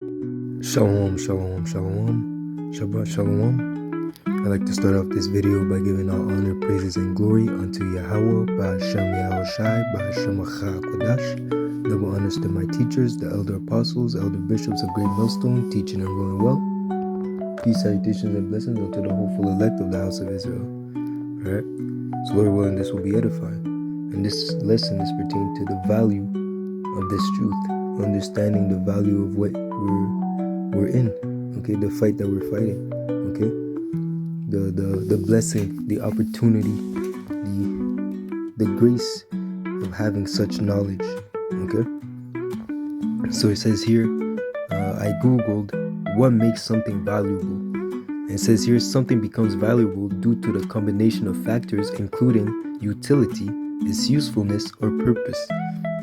Shalom, shalom, shalom, Shabbat shalom. I'd like to start off this video by giving all honor, praises, and glory unto Yahweh, Ba'ashem Yahushai, Ba'ashem Kodash. Double honors to my teachers, the elder apostles, elder bishops of Great Millstone, teaching and ruling well. Peace, salutations, and blessings unto the hopeful elect of the house of Israel. Alright? So Lord willing, this will be edifying. And this lesson is pertaining to the value of this truth, understanding the value of what we're in, okay, the fight that we're fighting, okay, the blessing, the opportunity, the grace of having such knowledge, okay. So it says here, I googled what makes something valuable, and it says here something becomes valuable due to the combination of factors including utility, its usefulness or purpose,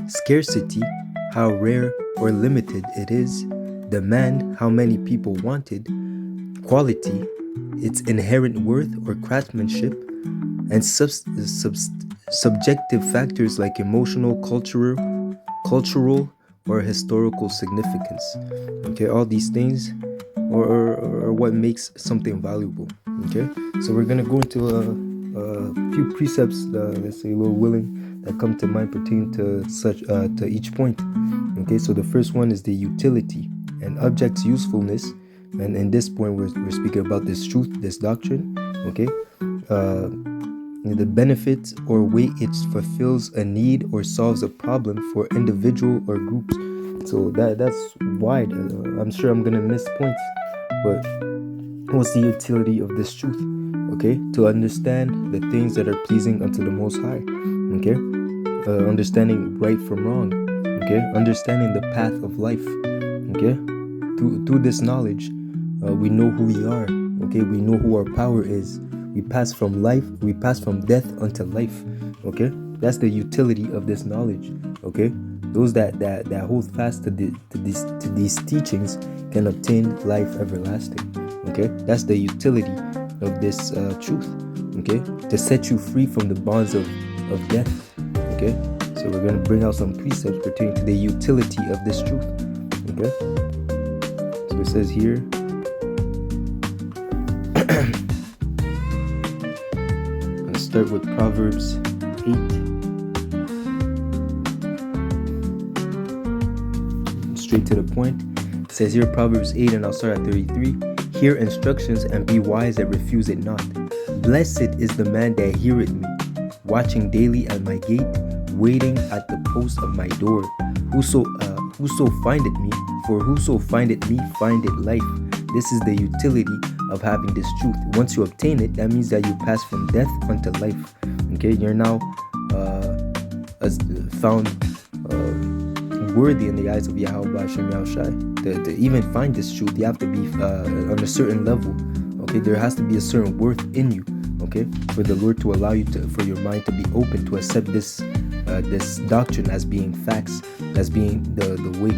scarcity, how rare or limited it is, demand, how many people want it, quality, its inherent worth or craftsmanship, and subjective factors like emotional, cultural, or historical significance. Okay, all these things are what makes something valuable. Okay, so we're gonna go into a few precepts, let's say, Lord willing, that come to mind pertaining to such to each point. Okay, so the first one is the utility. An object's usefulness, and in this point we're speaking about this truth, this doctrine, okay, the benefits or way it fulfills a need or solves a problem for individual or groups. So that's wide. I'm sure I'm gonna miss points, but what's the utility of this truth? Okay, to understand the things that are pleasing unto the Most High, okay, understanding right from wrong, okay, understanding the path of life, okay. Through this knowledge, we know who we are, okay, we know who our power is. We pass from death unto life, okay. That's the utility of this knowledge, okay. Those that hold fast to these teachings can obtain life everlasting, okay. That's the utility of this truth, okay, to set you free from the bonds of death, okay. So we're going to bring out some precepts pertaining to the utility of this truth, okay. So it says here, let's start with Proverbs 8. Straight to the point. It says here, Proverbs 8, and I'll start at 33. Hear instructions and be wise and refuse it not. Blessed is the man that heareth me, watching daily at my gate, waiting at the post of my door. Whoso findeth me, for whoso findeth me findeth life. This is the utility of having this truth. Once you obtain it, that means that you pass from death unto life. Okay, you're now found worthy in the eyes of Yahweh Ba'ashem Yahushai. To even find this truth, you have to be on a certain level. Okay, there has to be a certain worth in you. Okay, for the Lord to allow you for your mind to be open to accept this doctrine as being facts, as being the way.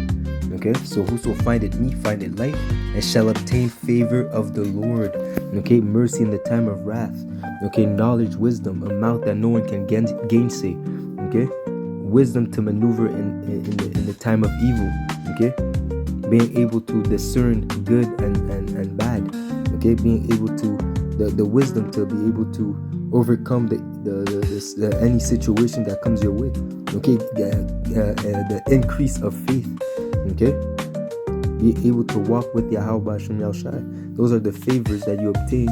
Okay, so whoso findeth me findeth life, and shall obtain favor of the Lord. Okay, mercy in the time of wrath. Okay, knowledge, wisdom, a mouth that no one can gainsay. Okay, wisdom to maneuver in the time of evil. Okay, being able to discern good and bad. Okay, being able to the wisdom to be able to overcome any situation that comes your way. Okay, the increase of faith. Okay, be able to walk with Yahweh Ba'ashem Yahushai. Those are the favors that you obtain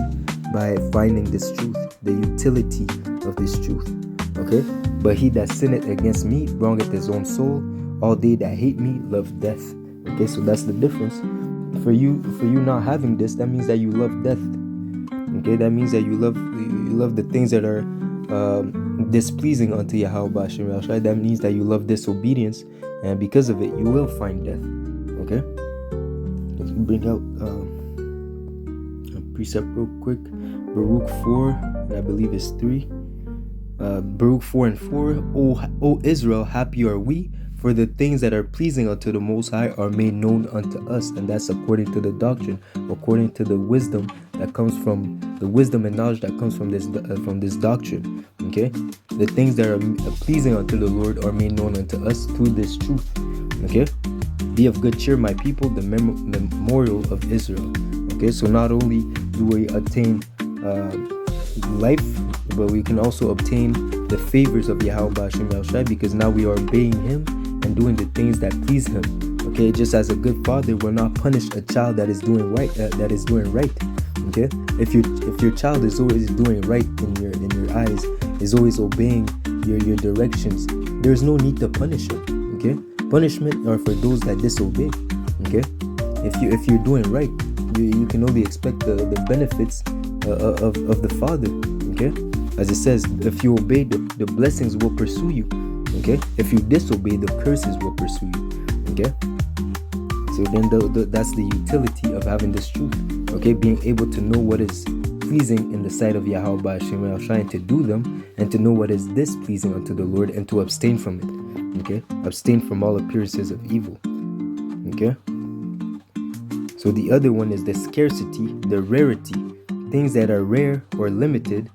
by finding this truth, the utility of this truth. Okay, but he that sinneth against me wrongeth his own soul. All they that hate me love death. Okay, so that's the difference. For you not having this, that means that you love death. Okay, that means that you love the things that are displeasing unto Yahweh Ba'ashem Yahushai. That means that you love disobedience, and because of it, you will find death. Okay, let's bring out a precept real quick. Baruch 4, and I believe it's 3. Baruch 4 and 4. O Israel, happy are we, for the things that are pleasing unto the Most High are made known unto us. And that's according to the doctrine, according to the wisdom that comes from the wisdom and knowledge that comes from this doctrine. Okay, the things that are pleasing unto the Lord are made known unto us through this truth. Okay, Be of good cheer, my people, the memorial of Israel. Okay, so not only do we attain life, but we can also obtain the favors of Yahweh Hashem Yahushai, because now we are obeying Him and doing the things that please Him. Okay, just as a good father will not punish a child that is doing right. Okay, if your child is always doing right in your eyes, is always obeying your directions, there is no need to punish him. Okay, punishment are for those that disobey. Okay, if you're doing right, you can only expect the benefits of the Father. Okay, as it says, if you obey, the blessings will pursue you. Okay, if you disobey, the curses will pursue you. Okay, so then that's the utility of having this truth. Okay, being able to know what is pleasing in the sight of Yahweh Hashem Yahushai and to do them, and to know what is displeasing unto the Lord and to abstain from it. Okay, abstain from all appearances of evil. Okay, so the other one is the scarcity, the rarity. Things that are rare or limited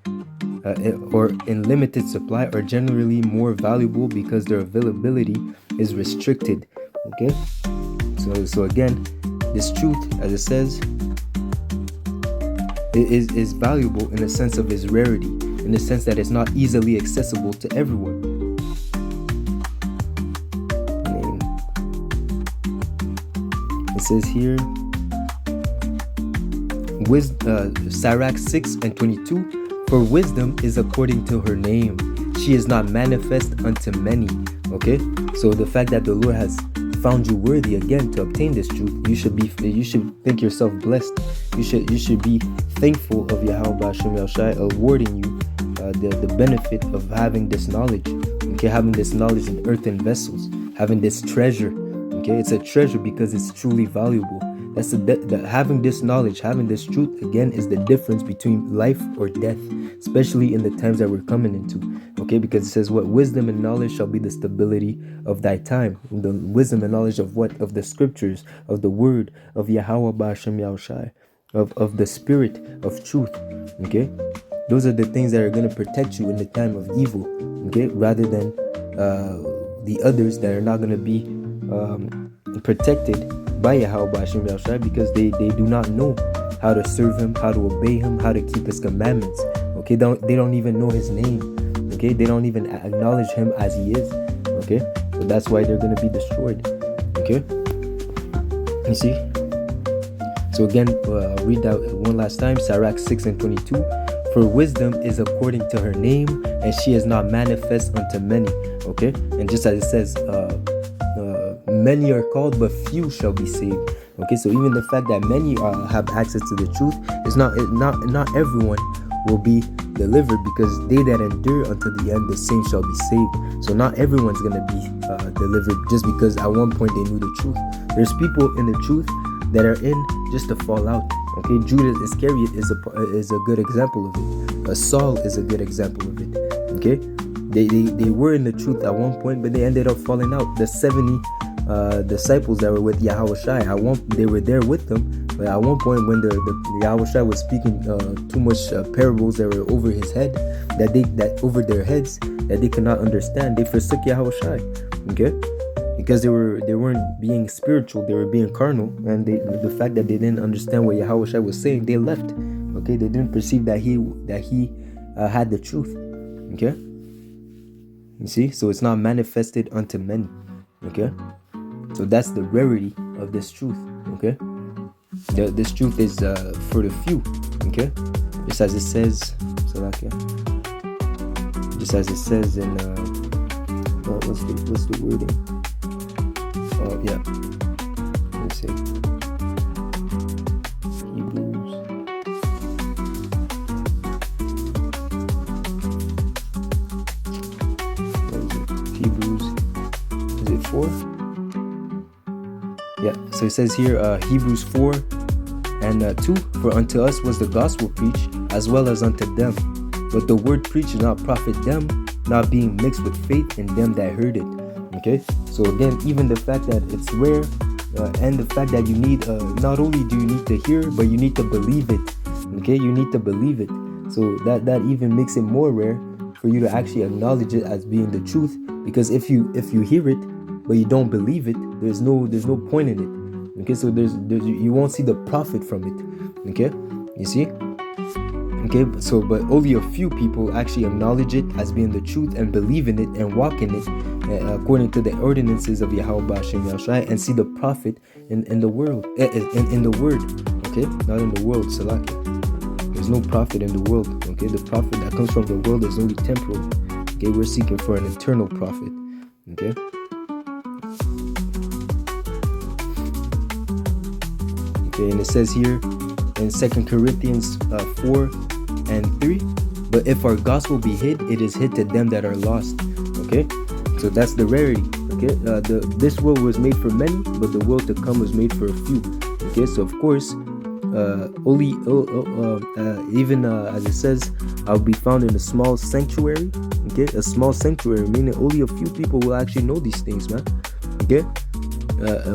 or in limited supply are generally more valuable because their availability is restricted. Okay, so again, this truth, as it says, is valuable in the sense of its rarity, in the sense that it's not easily accessible to everyone. It says here, Sirach 6:22, for wisdom is according to her name. She is not manifest unto many. Okay, so the fact that the Lord has found you worthy again to obtain this truth, you should think yourself blessed. You should be thankful of Yahweh Hashem Yahushai awarding you the benefit of having this knowledge. Okay, having this knowledge in earthen vessels, having this treasure. Okay, it's a treasure because it's truly valuable. That's having this knowledge, having this truth again is the difference between life or death, especially in the times that we're coming into. Okay, because it says, what wisdom and knowledge shall be the stability of thy time. The wisdom and knowledge of what? Of the scriptures, of the word, of Yahweh Hashem Yahushai, of the spirit of truth. Okay, those are the things that are going to protect you in the time of evil. Okay, rather than the others that are not going to be protected by Yahweh Hashem Yahushai, because they do not know how to serve Him, how to obey Him, how to keep His commandments. Okay, they don't even know His name. Okay, they don't even acknowledge Him as He is. Okay, so that's why they're going to be destroyed. Okay, you see. So again, read that one last time, Sirach 6:22. For wisdom is according to her name, and she is not manifest unto many. Okay, and just as it says, many are called, but few shall be saved. Okay, so even the fact that many have access to the truth is not everyone will be delivered, because they that endure unto the end, the same shall be saved. So not everyone's gonna be delivered just because at one point they knew the truth. There's people in the truth that are in just to fall out. Okay, Judas Iscariot is a good example of it. Saul is a good example of it. Okay, they were in the truth at one point, but they ended up falling out. The 70 disciples that were with Yahushai, they were there with them, but at one point when the Yahushai was speaking too much parables that were over his head, that over their heads, that they could not understand, they forsook Yahushai. Okay, because they weren't being spiritual, they were being carnal, and the fact that they didn't understand what Yahushai was saying, they left. Okay, they didn't perceive that he had the truth. Okay, you see, so it's not manifested unto many. Okay, so that's the rarity of this truth. Okay, this truth is for the few. Okay, just as it says, just as it says in what's the wording? Yeah, let's see. Hebrews. Is it 4? Yeah, so it says here, Hebrews 4 and 2, for unto us was the gospel preached, as well as unto them. But the word preached did not profit them, not being mixed with faith in them that heard it. Okay, so again, even the fact that it's rare, and the fact that you need, not only do you need to hear, but you need to believe it. Okay, you need to believe it. So that even makes it more rare for you to actually acknowledge it as being the truth. Because if you hear it, but you don't believe it, There's no point in it. Okay, so there's you won't see the profit from it. Okay, you see. Okay, so but only a few people actually acknowledge it as being the truth and believe in it and walk in it according to the ordinances of Yahweh Hashem Yahushai, and see the profit in the world, in the word. Okay, not in the world, Salaki. There's no profit in the world. Okay, the profit that comes from the world is only temporal. Okay, we're seeking for an eternal profit. Okay. Okay, and it says here in 2 Corinthians 4:3, but if our gospel be hid, it is hid to them that are lost. Okay, so that's the rarity. Okay, this world was made for many, but the world to come was made for a few. Okay, so of course, as it says, I'll be found in a small sanctuary. Okay, a small sanctuary, meaning only a few people will actually know these things, man. Okay,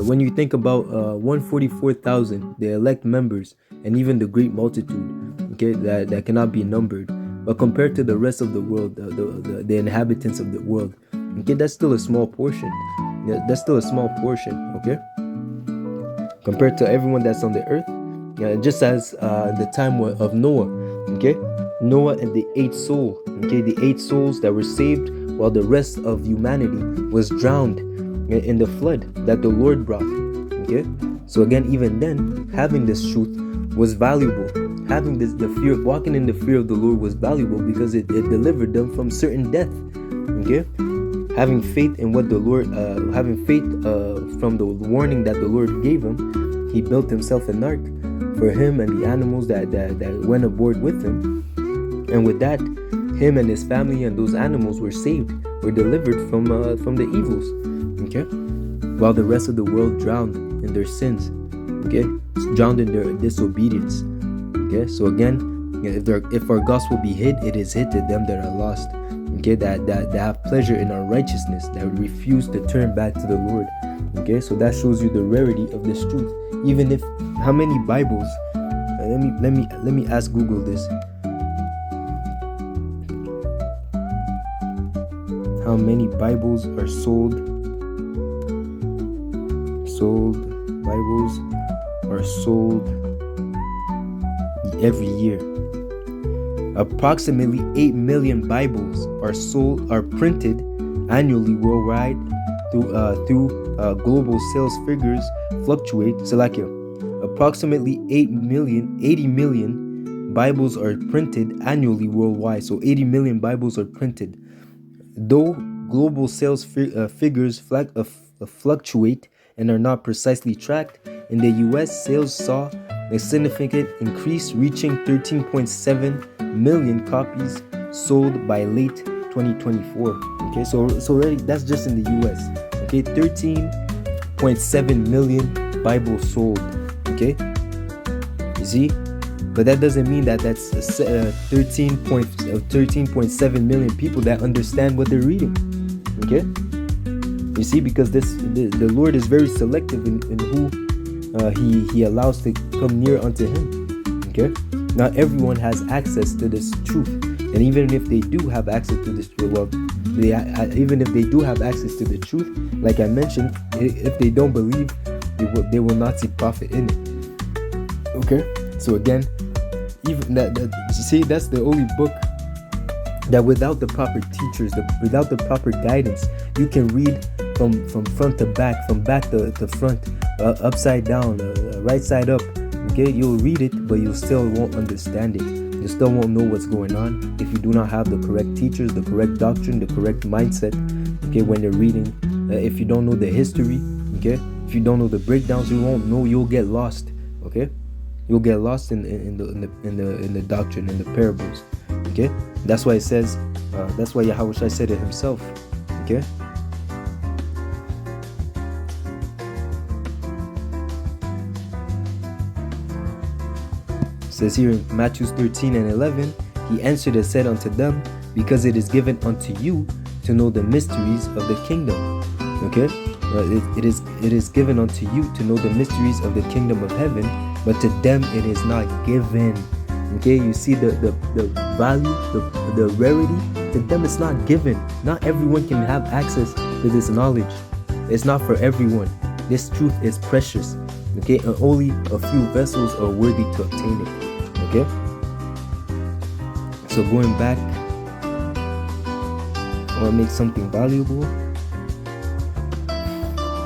when you think about 144,000, the elect members, and even the great multitude, okay, that cannot be numbered, but compared to the rest of the world, the inhabitants of the world, okay, that's still a small portion. Yeah, that's still a small portion. Okay, compared to everyone that's on the earth. Just as the time of Noah, okay, Noah and the 8 souls, okay, the 8 souls that were saved, while the rest of humanity was drowned in the flood that the Lord brought. Okay, so again, even then, having this truth was valuable. Having the fear of walking in the fear of the Lord was valuable because it delivered them from certain death. Okay, having faith in what the Lord, having faith from the warning that the Lord gave him, he built himself an ark for him and the animals that went aboard with him, and with that, him and his family and those animals were saved, were delivered from the evils. Okay, while the rest of the world drowned in their sins. Okay, drowned in their disobedience. Okay, so again, if our gospel be hid, it is hid to them that are lost. Okay, that have pleasure in our righteousness, that refuse to turn back to the Lord. Okay, so that shows you the rarity of this truth. Even if how many Bibles? Let me ask Google this. How many Bibles are sold? Bibles are sold every year. Approximately 8 million Bibles are printed annually worldwide through global sales figures fluctuate. Salakia. Approximately 80 million Bibles are printed annually worldwide. So 80 million Bibles are printed. Though global sales figures fluctuate and are not precisely tracked, in the US, sales saw a significant increase, reaching 13.7 million copies sold by late 2024. Okay, so already that's just in the US. Okay, 13.7 million Bibles sold. Okay, you see, but that doesn't mean that that's 13.7 million people that understand what they're reading. Okay, you see, because the Lord is very selective in who he allows to come near unto him. Okay, not everyone has access to this truth, and even if they do have access to this truth, even if they do have access to the truth, like I mentioned, if they don't believe, they will not see profit in it. Okay, so again, even that you see, that's the only book that without the proper teachers, without the proper guidance, you can read from front to back, from back to front, upside down, right side up. Okay, you'll read it, but you still won't understand it. You still won't know what's going on if you do not have the correct teachers, the correct doctrine, the correct mindset. Okay, when you're reading, if you don't know the history, okay, if you don't know the breakdowns, you won't know. You'll get lost. Okay, you'll get lost in the doctrine, in the parables. Okay, that's why it says. That's why Yahweh said it himself. Okay. It says here in Matthew 13:11, he answered and said unto them, because it is given unto you to know the mysteries of the kingdom. Okay, it is given unto you to know the mysteries of the kingdom of heaven, but to them it is not given. Okay, you see the value, the rarity. To them it's not given. Not everyone can have access to this knowledge. It's not for everyone. This truth is precious, okay, and only a few vessels are worthy to obtain it. Okay, so going back, I want to make something valuable.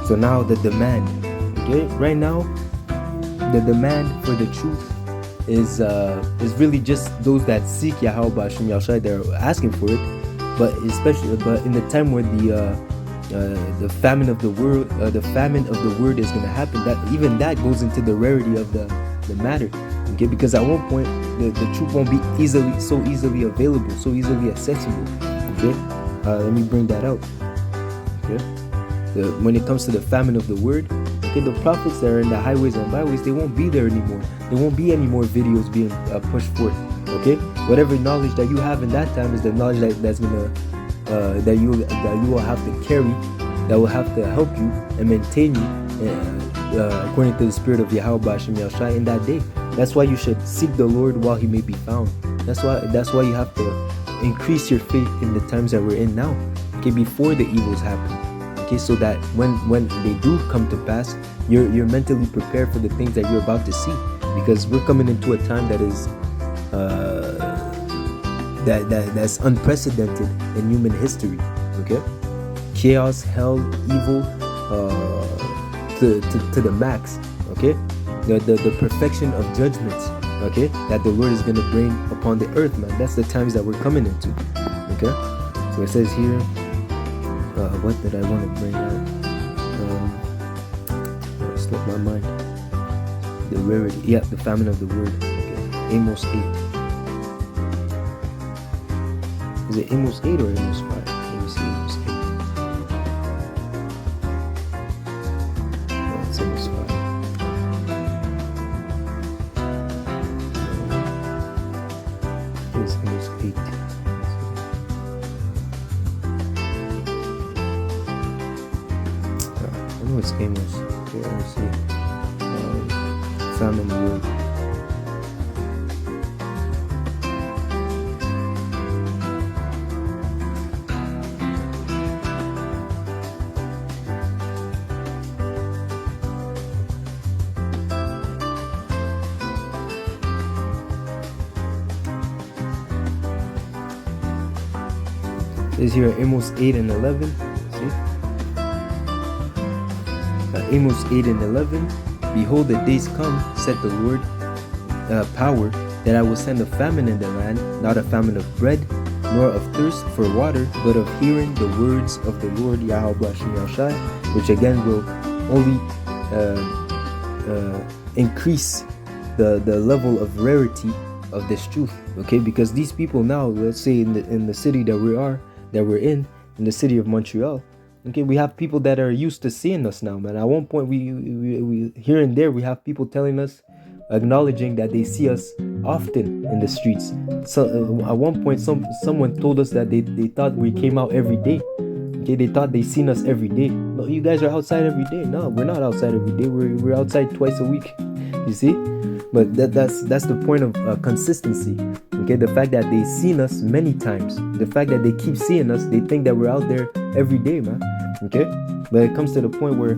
So now the demand, okay, right now the demand for the truth is really just those that seek Yahweh B'Shem Yahushai. They're asking for it, but in the time where the famine of the word is going to happen, that even that goes into the rarity of the matter. Okay, because at one point the truth won't be so easily available, so easily accessible. Okay, let me bring that out. Okay, when it comes to the famine of the word, okay, the prophets that are in the highways and byways, they won't be there anymore. There won't be any more videos being pushed forth. Okay, whatever knowledge that you have in that time is the knowledge that's gonna that you will have to carry, that will have to help you and maintain you according to the spirit of Yahweh B'Shem Yahushai in that day. That's why you should seek the Lord while He may be found. That's why you have to increase your faith in the times that we're in now. Okay, before the evils happen. Okay, so that when they do come to pass, you're mentally prepared for the things that you're about to see, because we're coming into a time that is that's unprecedented in human history. Okay, chaos, hell, evil, to the max. Okay, the perfection of judgments. Okay, that the Lord is going to bring upon the earth, man. That's the times that we're coming into. Okay, so it says here. What did I want to bring out? It slipped my mind. The rarity. Yeah, the famine of the word. Okay. Amos 8. Is it Amos 8 or Amos 5? Let me see. Amos 8. No, it's Amos 5. No. It's Amos 8. It's Amos. Okay, let me see. Famine word. Is here Amos 8 and 11. See? Amos 8 and 11. Behold, the days come, said the Lord, power, that I will send a famine in the land, not a famine of bread, nor of thirst for water, but of hearing the words of the Lord Yahweh B'Shem Yahushai, which again will only increase the level of rarity of this truth. Okay, because these people now, let's say in the city that we're in the city of Montreal. Okay, we have people that are used to seeing us now, man. At one point, we here and there, we have people telling us, acknowledging that they see us often in the streets. So at one point, someone told us that they thought we came out every day. Okay, they thought they seen us every day. No, you guys are outside every day. No, we're not outside every day. We're outside twice a week. You see, but that's the point of consistency. Okay, the fact that they seen us many times, the fact that they keep seeing us, they think that we're out there every day, man. Okay, but it comes to the point where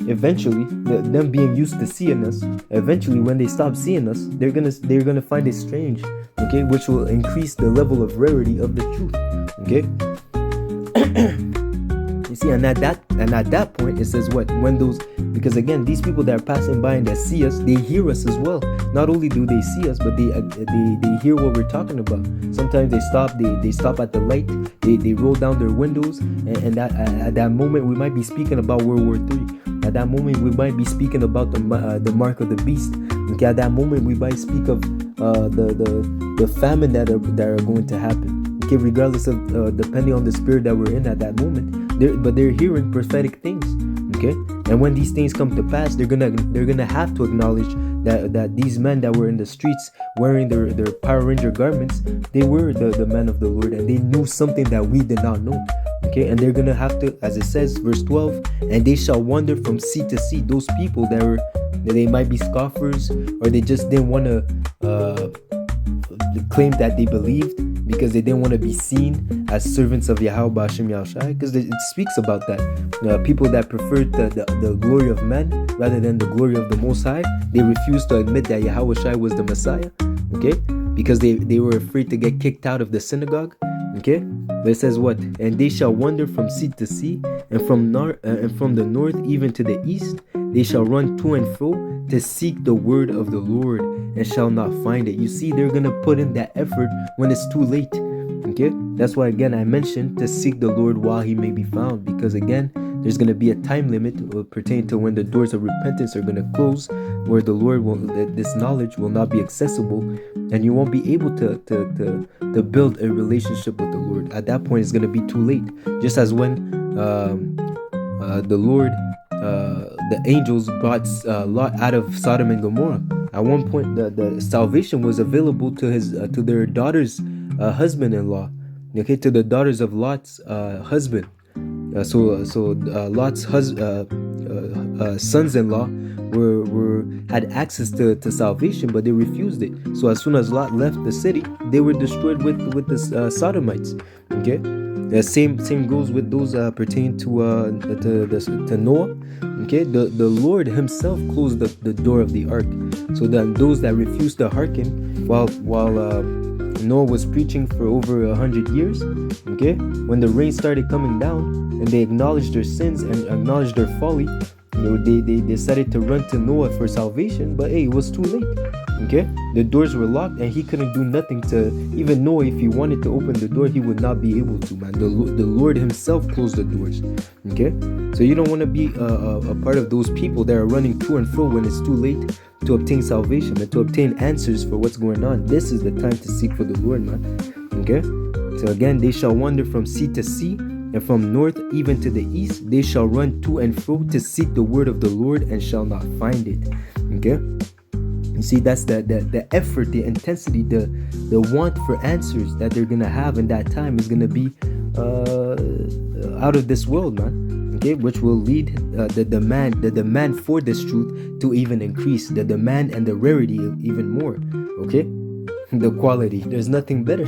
eventually them being used to seeing us, eventually when they stop seeing us, they're gonna find it strange. Okay, which will increase the level of rarity of the truth. Okay. You see, and at that point it says what? When those, because again, these people that are passing by and that see us, they hear us as well. Not only do they see us, but they hear what we're talking about. Sometimes they stop at the light, they roll down their windows, and at that moment we might be speaking about World War III. At that moment we might be speaking about the mark of the beast. Okay, at that moment we might speak of the famine that are going to happen. Okay, regardless of depending on the spirit that we're in at that moment, they're hearing prophetic things. Okay, and when these things come to pass, they're gonna have to acknowledge that these men that were in the streets wearing their Power Ranger garments, they were the men of the Lord, and they knew something that we did not know. Okay, and they're gonna have to, as it says, verse 12, and they shall wander from sea to sea. Those people that they might be scoffers, or they just didn't want to claim that they believed. because they didn't want to be seen as servants of Yahweh Hashem Yahushai, because it speaks about that. People that preferred the glory of men rather than the glory of the Most High, they refused to admit that Yahweh Shai was the Messiah, okay, because they were afraid to get kicked out of the synagogue, okay. But it says what? And they shall wander from sea to sea, and from the north even to the east. They shall run to and fro to seek the word of the Lord, and shall not find it. You see, they're gonna put in that effort when it's too late. Okay, that's why again I mentioned to seek the Lord while He may be found, because again there's gonna be a time limit pertaining to when the doors of repentance are gonna close, where the Lord will, this knowledge will not be accessible, and you won't be able to build a relationship with the Lord. At that point, it's gonna be too late. Just as when the Lord, the angels brought Lot out of Sodom and Gomorrah. At one point, the salvation was available to their daughter's husband-in-law, okay, to the daughters of Lot's husband. So Lot's sons-in-law had access to salvation, but they refused it. So as soon as Lot left the city, they were destroyed with the Sodomites. Okay, the same goes with those pertaining to Noah. Okay, the Lord Himself closed the door of the ark, so that those that refused to hearken while Noah was preaching for over 100 years, okay, when the rain started coming down and they acknowledged their sins and acknowledged their folly, they decided to run to Noah for salvation, but hey, it was too late. Okay, the doors were locked and he couldn't do nothing to even Noah. If he wanted to open the door, he would not be able to, man. The Lord Himself closed the doors. Okay, so you don't want to be a part of those people that are running to and fro when it's too late to obtain salvation and to obtain answers for what's going on. This is the time to seek for the Lord, man. Okay, so again, they shall wander from sea to sea, and from north even to the east. They shall run to and fro to seek the word of the Lord, and shall not find it. Okay, you see, that's the effort, the intensity, the want for answers that they're gonna have in that time is gonna be out of this world, man. Okay, which will lead the demand for this truth to even increase, the demand and the rarity even more. Okay, the quality, there's nothing better.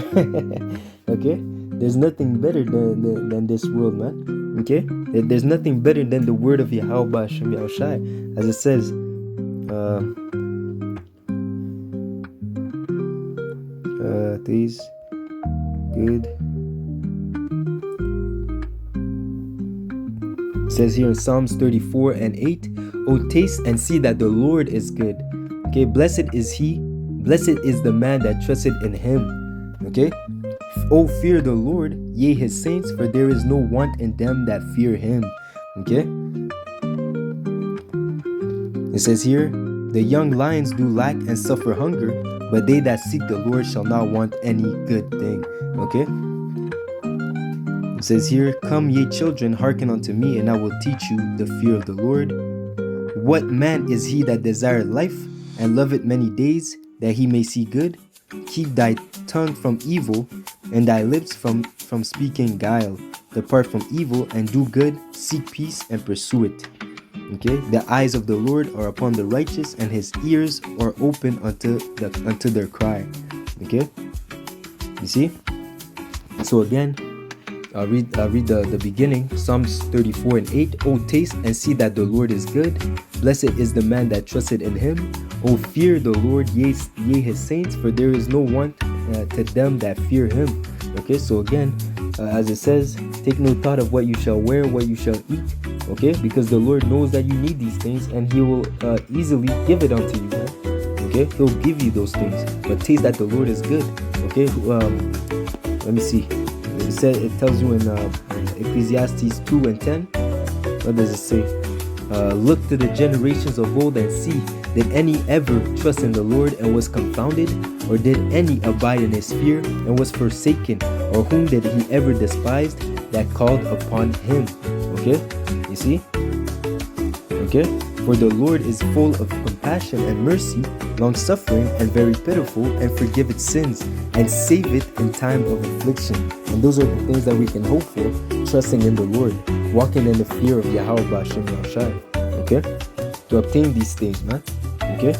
Okay, there's nothing better than this world, man. Okay, there's nothing better than the word of Yahweh Hashem Yahushai, as it says these good. It says here in Psalms 34:8, "O taste and see that the Lord is good." Okay, blessed is the man that trusted in Him. Okay, "O fear the Lord, ye His saints, for there is no want in them that fear Him." Okay, it says here, "The young lions do lack and suffer hunger, but they that seek the Lord shall not want any good thing." Okay, it says here, "Come ye children, hearken unto me, and I will teach you the fear of the Lord. What man is he that desireth life, and loveth many days, that he may see good? Keep thy tongue from evil, and thy lips from speaking guile. Depart from evil, and do good, seek peace, and pursue it." Okay, the eyes of the Lord are upon the righteous, and His ears are open unto their cry. Okay, you see. So again, I'll read the beginning. Psalms 34:8. "O taste and see that the Lord is good. Blessed is the man that trusted in Him. O fear the Lord, ye His saints, for there is no want to them that fear Him." Okay, so again, as it says, take no thought of what you shall wear, what you shall eat. Okay, because the Lord knows that you need these things, and He will easily give it unto you, man. Okay, He'll give you those things. But taste that the Lord is good. Okay, let me see. It tells you in Ecclesiastes 2:10. What does it say? "Look to the generations of old and see, did any ever trust in the Lord and was confounded? Or did any abide in His fear and was forsaken? Or whom did He ever despise that called upon Him?" Okay, you see? Okay, "For the Lord is full of compassion and mercy, long-suffering and very pitiful, and forgiveth sins, and saveth in time of affliction." And those are the things that we can hope for, trusting in the Lord, walking in the fear of Yahweh Hashem Yahushai. Okay, to obtain these things, man. Okay,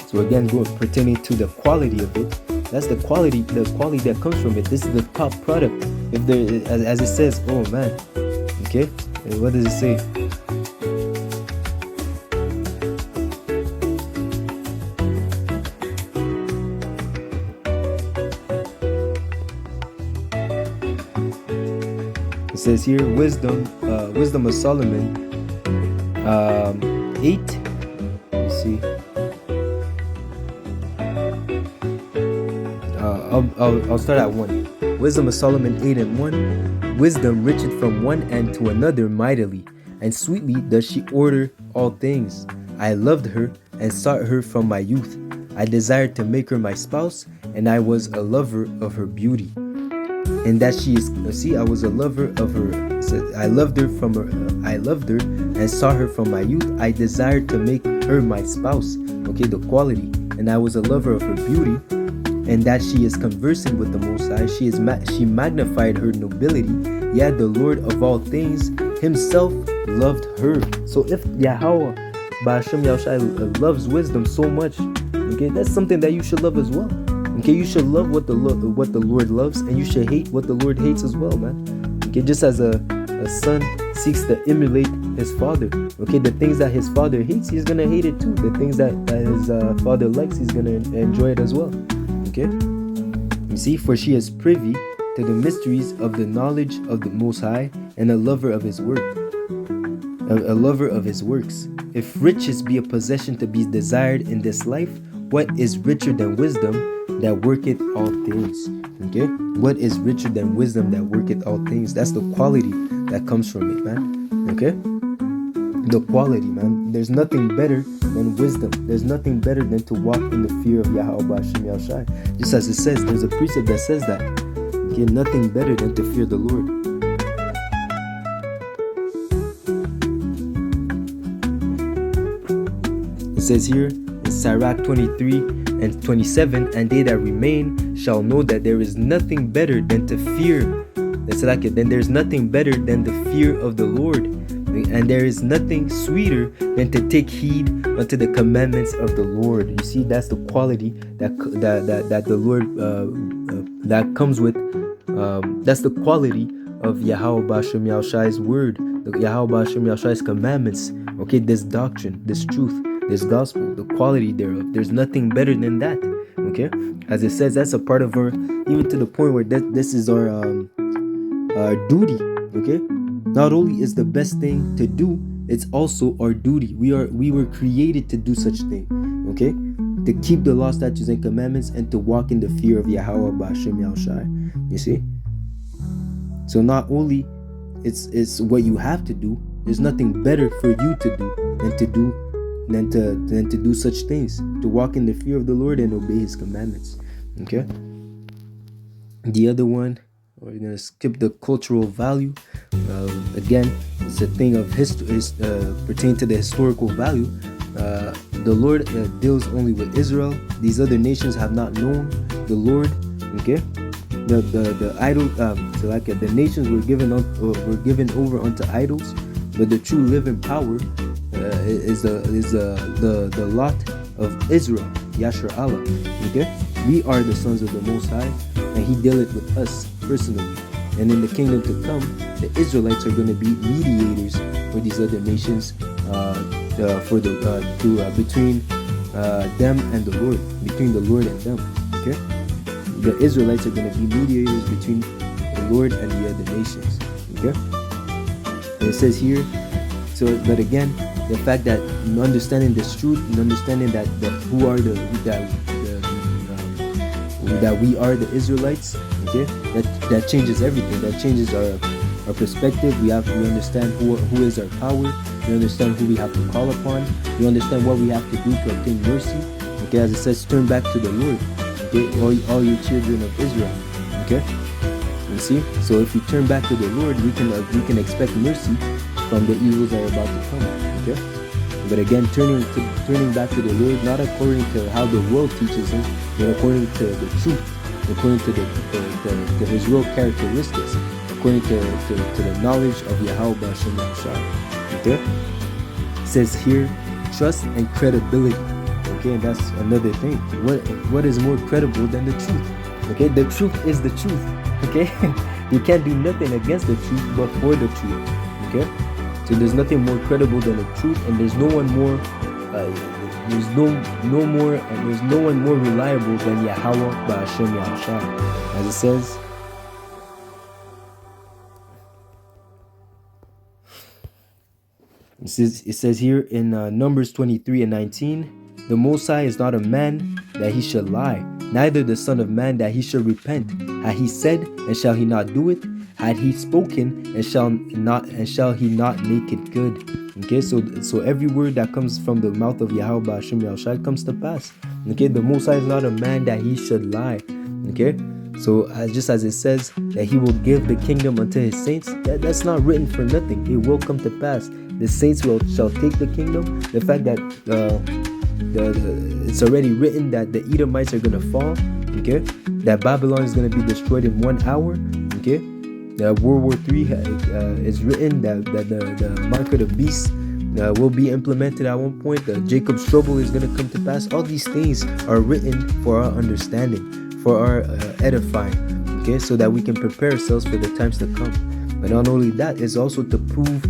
so again, pertaining to the quality of it, That's the quality that comes from it. This is the top product. If there, as it says, oh man, okay, what does it say? It says here, wisdom of Solomon, 8. Let me see. I'll start at 1. Wisdom of Solomon 8:1. Wisdom reacheth from one end to another mightily, and sweetly does she order all things. I loved her and sought her from my youth. I desired to make her my spouse, and I was a lover of her beauty. And that she is, see, I was a lover of her. So I loved her and sought her from my youth. I desired to make her my spouse. Okay, the quality. And I was a lover of her beauty. And that she is conversing with the Most High. She magnified her nobility. Yet the Lord of all things himself loved her. So if Yahweh Ba'ashem Yahushai loves wisdom so much, okay, that's something that you should love as well. Okay, you should love what the Lord loves, and you should hate what the Lord hates as well, man. Okay, just as a son seeks to emulate his father. Okay, the things that his father hates, he's gonna hate it too. The things that his father likes, he's gonna enjoy it as well. Okay, you see, for she is privy to the mysteries of the knowledge of the Most High, and a lover of his work, a lover of his works. If riches be a possession to be desired in this life, what is richer than wisdom that worketh all things? Okay, what is richer than wisdom that worketh all things? That's the quality that comes from it, man. Okay, the quality, man. There's nothing better than wisdom. There's nothing better than to walk in the fear of Yahweh Ba'ashem Yahushai. Just as it says, there's a precept that says that. Okay, nothing better than to fear the Lord. It says here in Sirach 23:27, and they that remain shall know that there is nothing better than to fear. That's like it. Then there's nothing better than the fear of the Lord, and there is nothing sweeter than to take heed unto the commandments of the Lord. You see, that's the quality that the Lord that comes with. That's the quality of Yahweh Ba'ashem Yahushai's word, the Yahweh Ba'ashem Yahushai's commandments. Okay, this doctrine, this truth, this gospel, the quality thereof. There's nothing better than that. Okay, as it says, that's a part of our, even to the point where this is our duty. Okay, not only is the best thing to do, it's also our duty. We were created to do such thing. Okay, to keep the law, statutes, and commandments, and to walk in the fear of Yahweh Ba'ashem Yahushai. You see, so not only it's what you have to do. There's nothing better for you to do than to do such things, to walk in the fear of the Lord and obey his commandments. Okay, the other one, we're gonna skip the cultural value. Again, it's a thing of history, pertaining to the historical value. The Lord deals only with Israel. These other nations have not known the Lord. Okay, the idol, so like the nations were given over unto idols, but the true living power is the lot of Israel, Yashar Allah. Okay, we are the sons of the Most High, and He dealeth with us personally. And in the kingdom to come, the Israelites are going to be mediators for these other nations, between them and the Lord, between the Lord and them. Okay, the Israelites are going to be mediators between the Lord and the other nations. Okay, and it says here. So, but again, the fact that understanding this truth and understanding that we are the Israelites, okay, that changes everything. That changes our perspective. We understand who is our power. We understand who we have to call upon. We understand what we have to do to obtain mercy. Okay, as it says, turn back to the Lord. Okay, all you children of Israel. Okay, you see. So if we turn back to the Lord, we can expect mercy from the evils that are about to come. Okay, but again, turning back to the Lord, not according to how the world teaches Him, but according to the truth, according to the His real characteristics, according to the knowledge of Yahweh Ba'ashem Yahushai. Okay, it says here, trust and credibility. Okay, and that's another thing. What is more credible than the truth? Okay, the truth is the truth. Okay, you can't do nothing against the truth but for the truth. Okay, so there's nothing more credible than the truth, and there's no one more there's no one more reliable than Yahweh Ba'ashem Yahushua. As it says, it says here in Numbers 23:19, the Most High is not a man that he should lie, neither the Son of Man that he should repent. Had he said, and shall he not do it? Had he spoken, and shall he not make it good? Okay, so every word that comes from the mouth of Yahweh Ba'ashem Yahushua comes to pass. Okay, the Most High is not a man that he should lie. Okay, so just as it says that he will give the kingdom unto his saints, that's not written for nothing. It will come to pass. The saints shall take the kingdom. The fact that it's already written that the Edomites are gonna fall. Okay, that Babylon is gonna be destroyed in 1 hour. Okay. World War III is written that the mark of the beast will be implemented at one point. Jacob's trouble is going to come to pass. All these things are written for our understanding, for our edifying, okay, so that we can prepare ourselves for the times to come. But not only that, it's also to prove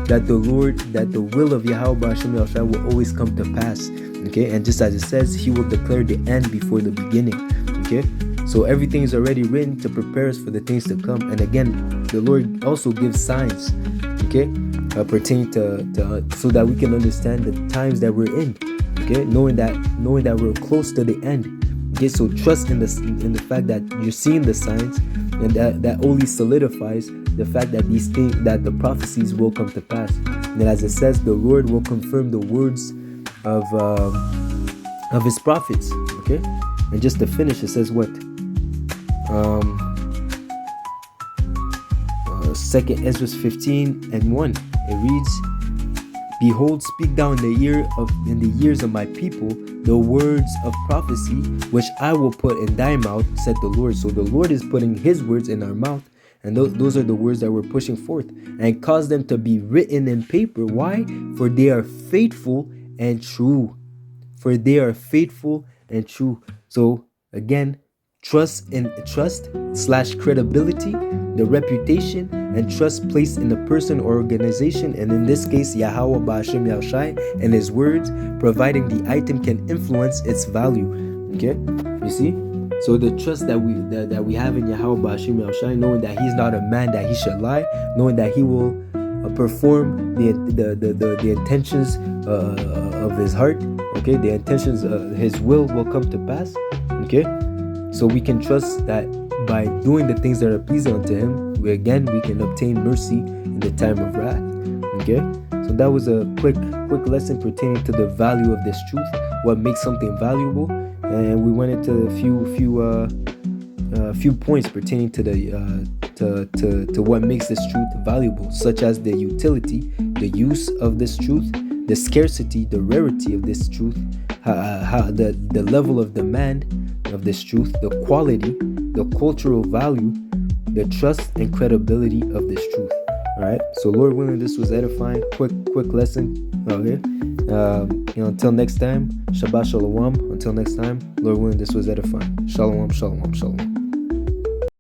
that the will of Yahweh Ba'ashem Yahushua will always come to pass, okay. And just as it says, he will declare the end before the beginning, okay. So everything is already written to prepare us for the things to come. And again, the Lord also gives signs, okay, pertaining to so that we can understand the times that we're in, okay, knowing that we're close to the end. Okay, so trust in the fact that you're seeing the signs, and that only solidifies the fact that these things, that the prophecies will come to pass. And as it says, the Lord will confirm the words of his prophets, okay. And just to finish, it says what? 2nd Ezra 15:1. It reads, "Behold, speak thou in the ears of my people the words of prophecy, which I will put in thy mouth, said the Lord." So the Lord is putting his words in our mouth, and those are the words that we're pushing forth, and cause them to be written in paper. Why? For they are faithful and true. For they are faithful and true. So again, trust/credibility, the reputation and trust placed in a person or organization, and in this case Yahweh Ba'ashem Yahushua and his words, providing the item can influence its value. Okay, you see, so the trust that we have in Yahweh Ba'ashem Yahushua, knowing that he's not a man that he should lie, knowing that he will perform the intentions of his heart, okay, the intentions of his will come to pass, okay. So we can trust that by doing the things that are pleasing unto him, we can obtain mercy in the time of wrath. Okay, so that was a quick lesson pertaining to the value of this truth, what makes something valuable, and we went into a few points pertaining to to what makes this truth valuable, such as the utility, the use of this truth, the scarcity, the rarity of this truth, the level of demand of this truth, the quality, the cultural value, the trust and credibility of this truth. All right, so Lord willing, this was edifying. Quick lesson. Okay, until next time, Shabbat Shalom. Until next time, Lord willing, this was edifying. Shalom.